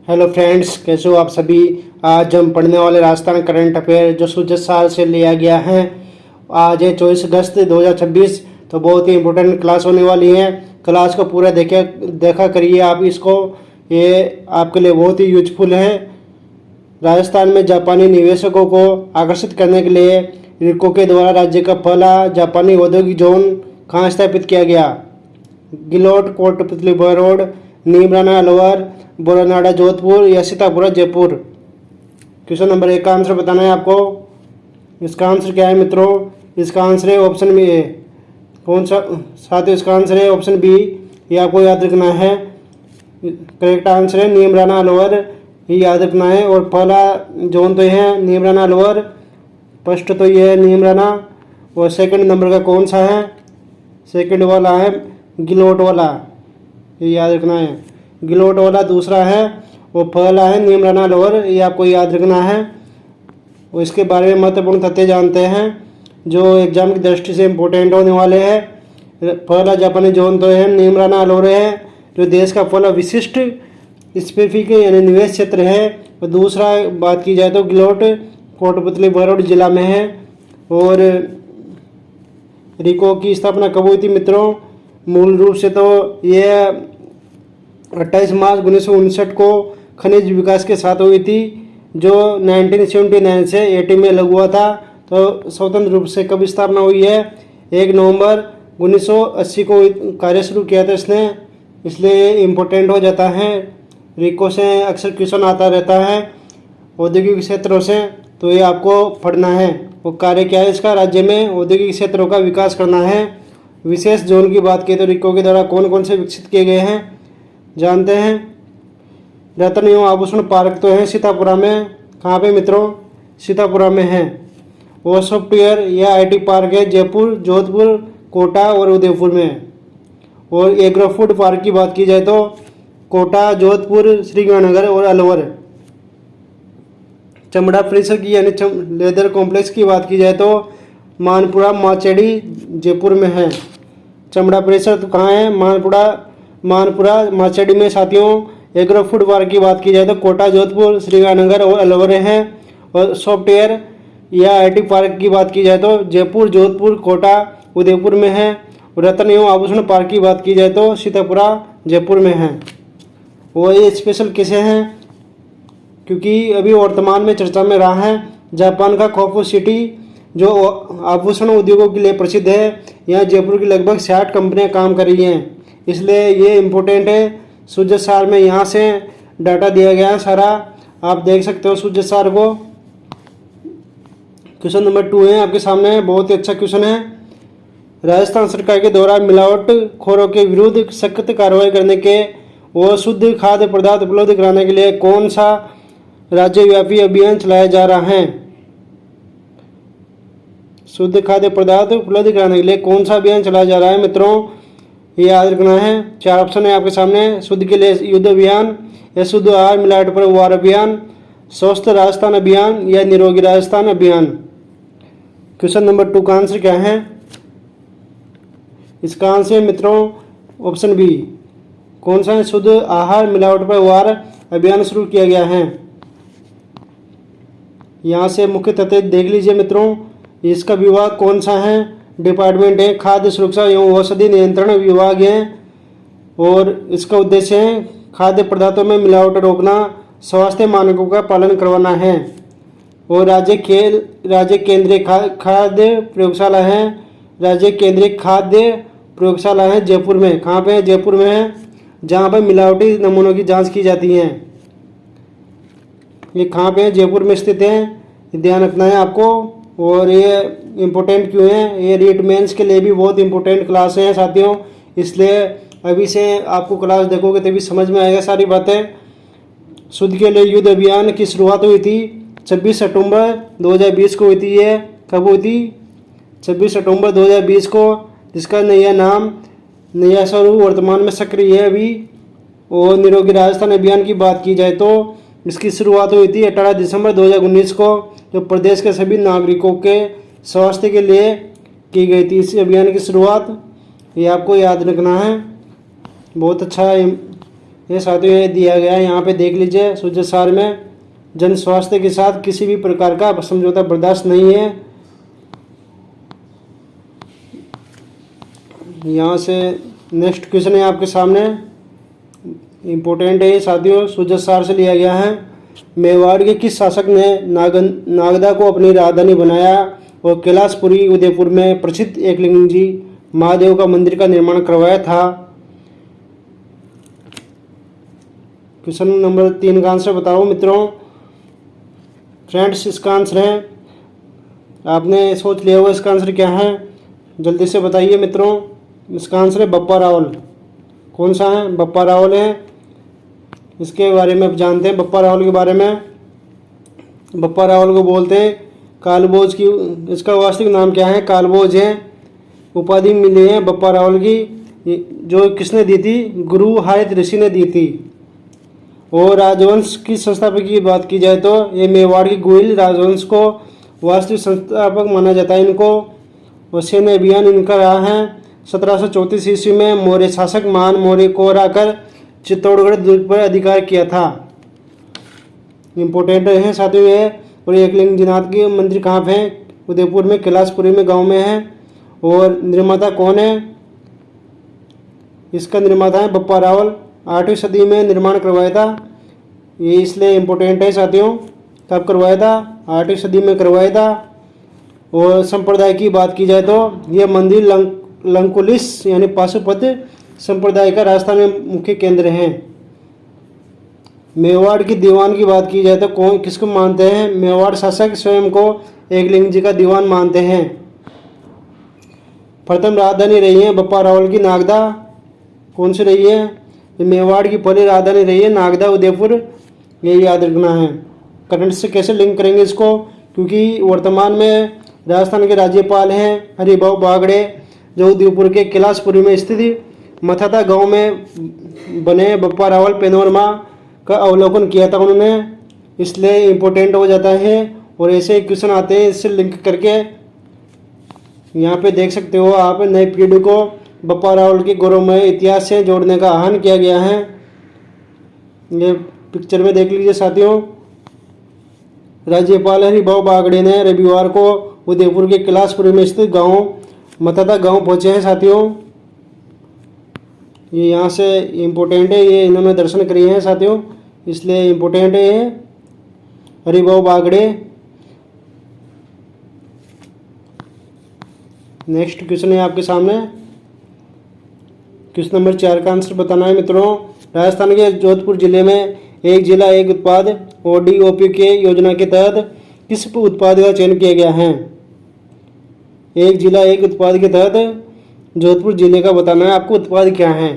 Hello friends, कैसे हो आप सभी। आज हम पढ़ने वाले राजस्थान करंट अफेयर जो सूरज साल से लिया गया है। आज है 24 अगस्त 2026। तो बहुत ही इम्पोर्टेंट क्लास होने वाली है। क्लास को पूरा देखा करिए आप इसको। ये आपके लिए बहुत ही यूजफुल है। राजस्थान में जापानी निवेशकों को आकर्षित करने के लिए रिको के द्वारा राज्य का पहला जापानी औद्योगिक जोन कहाँ स्थापित किया गया। गिलोट, कोटपुतली रोड, नीमराना अलवर, बोरानाडा जोधपुर या सीतापुरा जयपुर। क्वेश्चन नंबर 1 का आंसर बताना है आपको। इसका आंसर क्या है मित्रों? इसका आंसर है ऑप्शन बी। कौन सा? साथियों, इसका आंसर है ऑप्शन बी। ये आपको याद रखना है। करेक्ट आंसर है नीमराना अलवर, ये याद रखना है। और पहला जोन तो है नीमराना अलवर, फर्स्ट तो ये है नीमराना। और सेकंड नंबर का कौन सा है? सेकंड वाला है गिलोट वाला, ये याद रखना है। गिलोट वाला दूसरा है और पहला है नीमराना अलवर, ये आपको याद रखना है। और इसके बारे में महत्वपूर्ण तथ्य जानते हैं जो एग्जाम की दृष्टि से इम्पोर्टेंट होने वाले हैं। पहला जापानी जोन तो है नीमराना अलवर है, जो देश का पहला विशिष्ट स्पेसिफिक यानी निवेश क्षेत्र है। और दूसरा बात की जाए तो गिलोट कोटपुतली बरौड जिला में है। और रिको की स्थापना कब हुई थी मित्रों? मूल रूप से तो ये 28 मार्च 1959 को खनिज विकास के साथ हुई थी, जो 1979 से 80 में लागू हुआ था। तो स्वतंत्र रूप से कब स्थापना हुई है? 1 नवंबर 1980 को कार्य शुरू किया था इसने, इसलिए इम्पोर्टेंट हो जाता है। रिको से अक्सर क्वेश्चन आता रहता है औद्योगिक क्षेत्रों से, तो ये आपको पढ़ना है। वो कार्य क्या है इसका? राज्य में औद्योगिक क्षेत्रों का विकास करना है। विशेष जोन की बात की तो रिको के द्वारा कौन कौन से विकसित किए गए हैं जानते हैं। रत्न एवं आभूषण पार्क तो है सीतापुरा में। कहाँ पे मित्रों? सीतापुरा में है। और सॉफ्टवेयर या आईटी पार्क है जयपुर, जोधपुर, कोटा और उदयपुर में। और एग्रो फूड पार्क की बात की जाए तो कोटा, जोधपुर, श्रीगंगानगर और अलवर। चमड़ा परिसर की यानी लेदर कॉम्प्लेक्स की बात की जाए तो मानपुरा, माचेड़ी जयपुर में है। चमड़ा परिसर तो कहाँ है? मानपुरा माचेड़ी में। साथियों, एग्रो फूड पार्क की बात की जाए तो कोटा, जोधपुर, श्रीगंगानगर और अलवर हैं। और सॉफ्टवेयर या आईटी पार्क की बात की जाए तो जयपुर, जोधपुर, कोटा, उदयपुर में है। रत्न एवं आभूषण पार्क की बात की जाए तो सीतापुरा जयपुर में है। और ये स्पेशल कैसे हैं? क्योंकि अभी वर्तमान में चर्चा में रहा है जापान का खोफू सिटी, जो आभूषण उद्योगों के लिए प्रसिद्ध है। यहाँ जयपुर की लगभग 60 कंपनियां काम कर रही हैं, इसलिए ये इम्पोर्टेंट है। सूरज सार में यहाँ से डाटा दिया गया है सारा, आप देख सकते हो सूरज सार को। क्वेश्चन नंबर 2 है आपके सामने, बहुत ही अच्छा क्वेश्चन है। राजस्थान सरकार के द्वारा मिलावट खोरों के विरुद्ध सख्त कार्रवाई करने के और शुद्ध खाद्य पदार्थ उपलब्ध कराने के लिए कौन सा राज्यव्यापी अभियान चलाया जा रहा है? शुद्ध खाद्य पदार्थ उपलब्ध कराने के लिए कौन सा अभियान चलाया जा रहा है मित्रों? ये याद रखना है। 4 ऑप्शन है आपके सामने। शुद्ध के लिए युद्ध अभियान, या शुद्ध आहार मिलावट पर वार अभियान, स्वस्थ राजस्थान अभियान या निरोगी राजस्थान अभियान। क्वेश्चन नंबर 2 का आंसर क्या है? इसका आंसर मित्रों ऑप्शन बी। कौन सा है? शुद्ध आहार मिलावट पर वार अभियान शुरू किया गया है। यहाँ से मुख्य तथ्य देख लीजिए मित्रों। इसका विभाग कौन सा है? डिपार्टमेंट है खाद्य सुरक्षा एवं औषधि नियंत्रण विभाग है। और इसका उद्देश्य है खाद्य पदार्थों में मिलावट रोकना, स्वास्थ्य मानकों का पालन करवाना है। और राज्य केंद्रीय खाद्य प्रयोगशाला है। राज्य केंद्रीय खाद्य प्रयोगशाला है जयपुर में। कहाँ पे है? जयपुर में है, जहाँ पर मिलावटी नमूनों की जांच की जाती है। ये कहाँ पे है? जयपुर में स्थित है, ध्यान रखना है आपको। और ये इम्पोर्टेंट क्यों है? ये रीट मेंस के लिए भी बहुत इंपॉर्टेंट क्लास है साथियों, इसलिए अभी से आपको क्लास देखोगे तभी समझ में आएगा सारी बातें। शुद्ध के लिए युद्ध अभियान की शुरुआत हुई थी 26 सितंबर 2020 को हुई थी। ये कब हुई थी? 26 सितंबर 2020 को, जिसका नया नाम, नया स्वरूप वर्तमान में सक्रिय है अभी। और निरोगी राजस्थान अभियान की बात की जाए तो इसकी शुरुआत हुई थी 18 दिसंबर 2019 को, जो प्रदेश के सभी नागरिकों के स्वास्थ्य के लिए की गई थी इस अभियान की शुरुआत। ये आपको याद रखना है। बहुत अच्छा ये साथियों ये दिया गया है, यहाँ पे देख लीजिए। सूचक सार में जन स्वास्थ्य के साथ किसी भी प्रकार का समझौता बर्दाश्त नहीं है। यहाँ से नेक्स्ट क्वेश्चन है आपके सामने, इम्पोर्टेंट है ये साथियों, सूचक सार से लिया गया है। मेवाड़ के किस शासक ने नागदा को अपनी राजधानी बनाया और कैलाशपुरी उदयपुर में प्रसिद्ध एकलिंग जी महादेव का मंदिर का निर्माण करवाया था? क्वेश्चन नंबर 3 का आंसर बताओ मित्रों। फ्रेंड्स इसका आंसर है, आपने सोच लिया होगा इसका आंसर क्या है, जल्दी से बताइए मित्रों। इसका आंसर है बप्पा रावल। कौन सा है? बप्पा रावल है। इसके बारे में आप जानते हैं बप्पा रावल के बारे में। बप्पा रावल को बोलते हैं कालभोज की, इसका वास्तविक नाम क्या है? कालभोज है। उपाधि मिली है बप्पा रावल की, जो किसने दी थी? गुरु हारित ऋषि ने दी थी। और राजवंश की संस्थापक की बात की जाए तो ये मेवाड़ की गोइल राजवंश को वास्तविक संस्थापक माना जाता है इनको। और सैन्य अभियान इनका रहा है। 1734 ईस्वी में मौर्य शासक मान मौर्य को हराकर चित्तौड़गढ़ दुर्ग पर अधिकार किया था। इम्पोर्टेंट है साथियों ये। और एकलिंग जीनाथ की मंदिर कहाँ पे है? उदयपुर में, कैलाशपुरी में गांव में है। और निर्माता कौन है? इसका निर्माता है बप्पा रावल। 8वीं सदी में निर्माण करवाया था ये, इसलिए इम्पोर्टेंट है साथियों। कब करवाया था? 8वीं सदी में करवाया था। और संप्रदाय की बात की जाए तो यह मंदिर लंकुलिस यानी पाशुपत संप्रदाय का राजस्थान में मुख्य केंद्र है। मेवाड़ की दीवान की बात की जाए तो कौन किसको मानते हैं? मेवाड़ शासक स्वयं को एकलिंग जी का दीवान मानते हैं। प्रथम राजधानी रही है बप्पा रावल की नागदा। कौन सी रही है? मेवाड़ की पहली राजधानी रही है नागदा उदयपुर, ये याद रखना है। करंट से कैसे लिंक करेंगे इसको? क्योंकि वर्तमान में राजस्थान के राज्यपाल हैं हरिभाऊ बागड़े, जो उदयपुर के कैलाशपुरी में स्थित मथाता गांव में बने बप्पा रावल पैनोरमा का अवलोकन किया था उन्होंने, इसलिए इम्पोर्टेंट हो जाता है। और ऐसे क्वेश्चन आते हैं इससे लिंक करके। यहाँ पे देख सकते हो आप, नई पीढ़ी को बप्पा रावल के गौरवमय इतिहास से जोड़ने का आह्वान किया गया है। ये पिक्चर में देख लीजिए साथियों। राज्यपाल हरिभाऊ बागड़े ने रविवार को उदयपुर के कैलाशपुरी में स्थित गांव मथाता गांव पहुंचे हैं साथियों। ये यहाँ से इम्पोर्टेंट है, ये इन्होंने दर्शन किए हैं साथियों, इसलिए इम्पोर्टेंट है ये हरिभाऊ बागड़े। नेक्स्ट क्वेश्चन है आपके सामने, क्वेश्चन नंबर 4 का आंसर बताना है मित्रों। राजस्थान के जोधपुर जिले में एक जिला एक उत्पाद ODOP के योजना के तहत किस उत्पाद का चयन किया गया है? एक जिला एक उत्पाद के तहत जोधपुर जिले का बताना है आपको उत्पाद क्या है।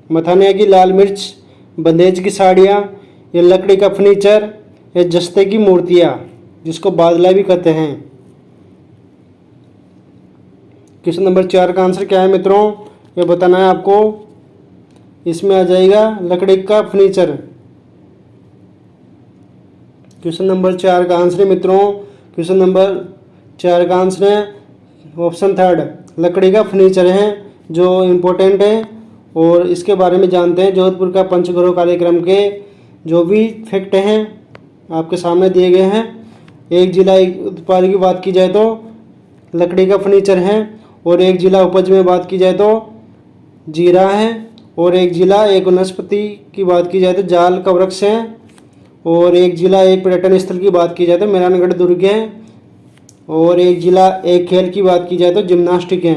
मथाने की लाल मिर्च, बंदेज की साड़ियाँ, या लकड़ी का फर्नीचर, या जस्ते की मूर्तियाँ जिसको बादला भी कहते हैं। क्वेश्चन नंबर 4 का आंसर क्या है मित्रों? ये बताना है आपको। इसमें आ जाएगा लकड़ी का फर्नीचर। क्वेश्चन नंबर 4 का आंसर है मित्रों, क्वेश्चन नंबर 4 का आंसर है ऑप्शन 3 लकड़ी का फर्नीचर है, जो इम्पोर्टेंट है। और इसके बारे में जानते हैं। जोधपुर का पंचगौरव कार्यक्रम के जो भी फैक्ट हैं आपके सामने दिए गए हैं। एक जिला एक उत्पाद की बात की जाए तो लकड़ी का फर्नीचर है, और एक जिला उपज में बात की जाए तो जीरा है, और एक जिला एक वनस्पति की बात की जाए तो जाल का वृक्ष है, और एक जिला एक पर्यटन स्थल की बात की जाए तो मेहरानगढ़ दुर्ग है, और एक जिला एक खेल की बात की जाए तो जिम्नास्टिक है।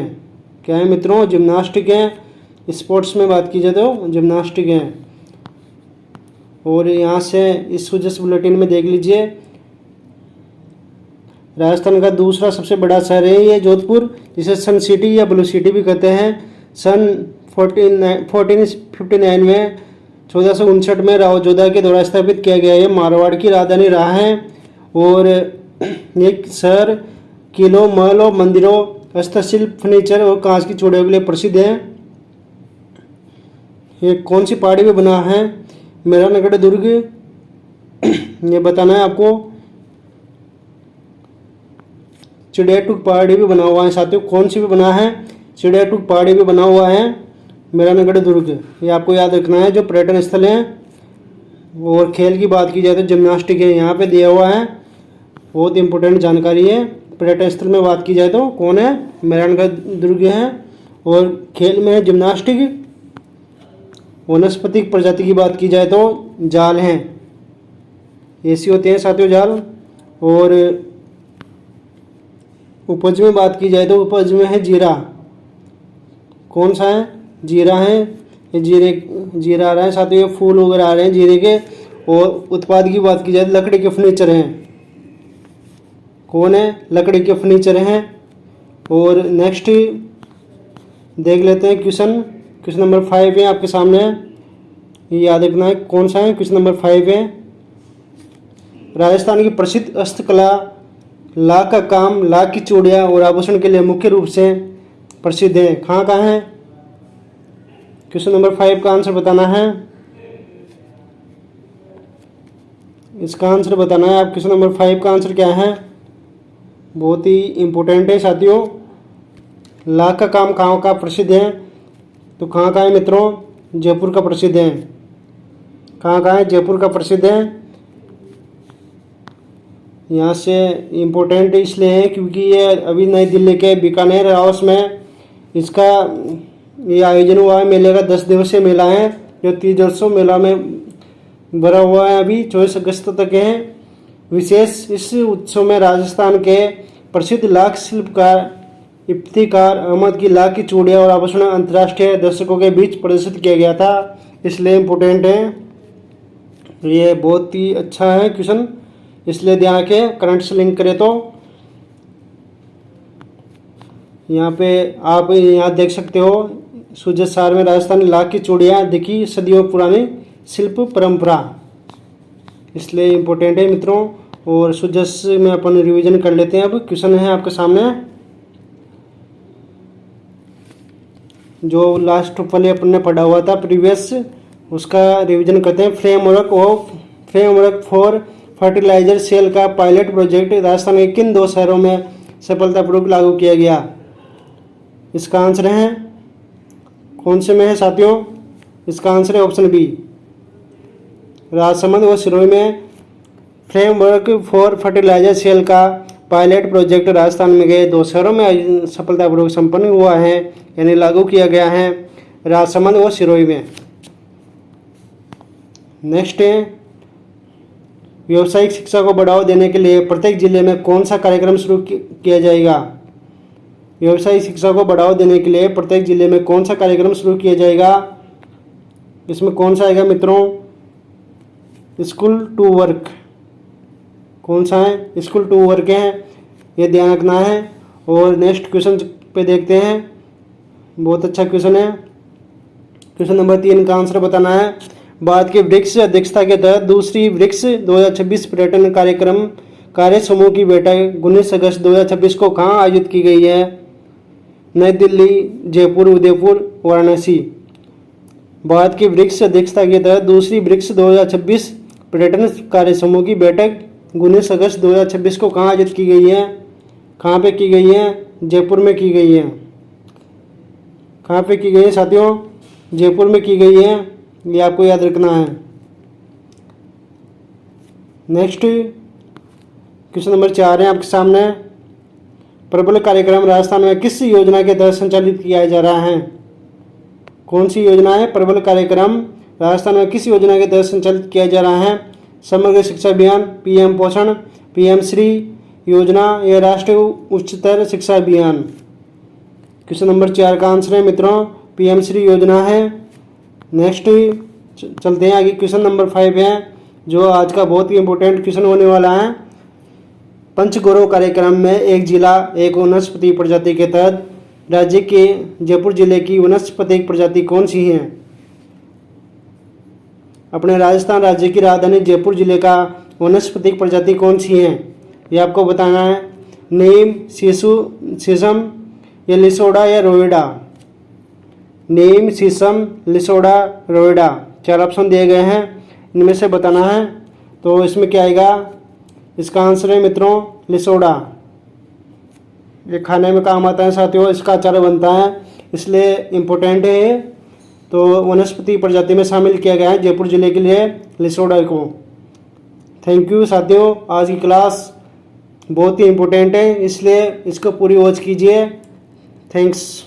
क्या है मित्रों? जिम्नास्टिक है। स्पोर्ट्स में बात की जाए तो जिम्नास्टिक है। और यहाँ से इस सुजस बुलेटिन में देख लीजिए, राजस्थान का दूसरा सबसे बड़ा शहर है ये जोधपुर, जिसे सन सिटी या ब्लू सिटी भी कहते हैं। सन 1459 में 1459 में राव जोधा के द्वारा स्थापित किया गया। ये मारवाड़ की राजधानी रहा है। और ये शहर किलों, महलों, मंदिरों, हस्तशिल्प, फर्नीचर और कांच की चूड़ियों के लिए प्रसिद्ध है। ये कौन सी पहाड़ी पे बना है? मेहरानगढ़ दुर्ग, ये बताना है आपको। चिड़ियाटूक पहाड़ी भी बना हुआ है साथियों। कौन सी भी बना है? चिड़ियाटूक पहाड़ी भी बना हुआ है। मेहरानगढ़ दुर्ग, ये आपको याद रखना है जो पर्यटन स्थल हैं। और खेल की बात की जाए तो जिम्नास्टिक है, यहाँ पे दिया हुआ है, बहुत इंपॉर्टेंट जानकारी है। पर्यटन स्थल में बात की जाए तो कौन है, मेहरानगढ़ दुर्ग है। और खेल में जिम्नास्टिक। वनस्पतिक प्रजाति की बात की जाए तो जाल हैं, ऐसी होते हैं साथियों जाल। और उपज में बात की जाए तो उपज में है जीरा, कौन सा है, जीरा है। ये जीरा आ रहा है साथियों, ये फूल वगैरह आ रहे हैं जीरे के। और उत्पाद की बात की जाए तो लकड़ी के फर्नीचर हैं, कौन है, लकड़ी के फर्नीचर हैं। और नेक्स्ट देख लेते हैं क्वेश्चन नंबर 5 है आपके सामने, ये याद रखना है कौन सा है, क्वेश्चन नंबर 5 है। राजस्थान की प्रसिद्ध हस्तकला ला का काम, ला की चूड़ियाँ और आभूषण के लिए मुख्य रूप से प्रसिद्ध है, कहाँ है। क्वेश्चन नंबर 5 का आंसर बताना है, इसका आंसर बताना है आप। क्वेश्चन नंबर 5 का आंसर क्या है, बहुत ही इम्पोर्टेंट है साथियों। ला का काम कहाँ का प्रसिद्ध है, तो कहाँ का है मित्रों, जयपुर का प्रसिद्ध है। कहाँ का है, जयपुर का प्रसिद्ध है। यहाँ से इम्पोर्टेंट इसलिए है क्योंकि ये अभी नई दिल्ली के बीकानेर हाउस में इसका ये आयोजन हुआ है। मेले का 10 दिवसीय मेला है जो 30 दिवसों मेला में भरा हुआ है, अभी 24 अगस्त तक है। विशेष इस उत्सव में राजस्थान के प्रसिद्ध लाख शिल्पकार इफ्तिकार अहमद की लाख की चूड़ियाँ और आभूषण अंतर्राष्ट्रीय दर्शकों के बीच प्रदर्शित किया गया था, इसलिए इम्पोर्टेंट है। ये बहुत ही अच्छा है क्वेश्चन, इसलिए ध्यान रखें। करंट से लिंक करें तो यहाँ पे आप यहाँ देख सकते हो, सूजत शहर में राजस्थानी लाख की चूड़ियाँ दिखी, सदियों पुरानी शिल्प परंपरा, इसलिए इम्पोर्टेंट है मित्रों। और सूजत में अपन रिवीजन कर लेते हैं। अब क्वेश्चन है आपके सामने, जो लास्ट वाले अपन ने पढ़ा हुआ था प्रीवियस, उसका रिवीजन करते हैं। फ्रेमवर्क फॉर फर्टिलाइजर सेल का पायलट प्रोजेक्ट राजस्थान के किन 2 शहरों में सफलतापूर्वक लागू किया गया, इसका आंसर है कौन से में है साथियों, इसका आंसर है ऑप्शन बी, राजसमंद व सिरोही में। फ्रेमवर्क फॉर फर्टिलाइजर सेल का पायलट प्रोजेक्ट राजस्थान में गए 2 शहरों में सफलतापूर्वक संपन्न हुआ है, यानी लागू किया गया है, राजसमंद व सिरोही में। नेक्स्ट है, व्यावसायिक शिक्षा को बढ़ावा देने के लिए प्रत्येक जिले में कौन सा कार्यक्रम शुरू किया जाएगा। व्यावसायिक शिक्षा को बढ़ावा देने के लिए प्रत्येक जिले में कौन सा कार्यक्रम शुरू किया जाएगा, इसमें कौन सा आएगा मित्रों, स्कूल टू वर्क, कौन सा है, स्कूल टू वर्क है, ये ध्यान रखना है। और नेक्स्ट क्वेश्चन पे देखते हैं, बहुत अच्छा क्वेश्चन है। क्वेश्चन नंबर 3 का आंसर बताना है। भारत के ब्रिक्स अध्यक्षता के तहत दूसरी ब्रिक्स 2026 पर्यटन कार्यक्रम कार्य समूह की बैठक 19 अगस्त 2026 को कहाँ आयोजित की गई है, नई दिल्ली, जयपुर, उदयपुर, वाराणसी। भारत की ब्रिक्स अध्यक्षता के तहत दूसरी ब्रिक्स 2026 पर्यटन कार्य समूह की बैठक 19 अगस्त 2026 को कहाँ आयोजित की गई है, कहाँ पे की गई है, जयपुर में की गई है। कहाँ पे की गई है साथियों, जयपुर में की गई है, ये आपको याद रखना है। नेक्स्ट क्वेश्चन नंबर 4 है आपके सामने। प्रबल कार्यक्रम राजस्थान में किस योजना के तहत संचालित किया जा रहा है, कौन सी योजना है, प्रबल कार्यक्रम राजस्थान में किस योजना के तहत संचालित किया जा रहा है। समग्र शिक्षा अभियान, पीएम पोषण, पीएम श्री योजना या राष्ट्रीय उच्चतर शिक्षा अभियान। क्वेश्चन नंबर 4 का आंसर है मित्रों पीएम श्री योजना है। नेक्स्ट चलते हैं आगे, क्वेश्चन नंबर 5 है जो आज का बहुत ही इंपॉर्टेंट क्वेश्चन होने वाला है। पंचगौरव कार्यक्रम में एक जिला एक वनस्पति प्रजाति के तहत राज्य के जयपुर जिले की वनस्पतिक प्रजाति कौन सी है। अपने राजस्थान राज्य की राजधानी जयपुर जिले का वनस्पतिक प्रजाति कौन सी है, ये आपको बताना है। नीम, शीशम या लिसोड़ा या रोएडा। नीम, शीशम, लिसोड़ा, रोएडा, 4 ऑप्शन दिए गए हैं, इनमें से बताना है। तो इसमें क्या आएगा, इसका आंसर है मित्रों लिसोड़ा। ये खाने में काम आता है साथियों, इसका अचार बनता है, इसलिए इम्पोर्टेंट है। तो वनस्पति प्रजाति में शामिल किया गया है जयपुर जिले के लिए लिसोड़ा को। थैंक यू साथियों, आज की क्लास बहुत ही इम्पोर्टेंट है, इसलिए इसको पूरी वॉच कीजिए। थैंक्स।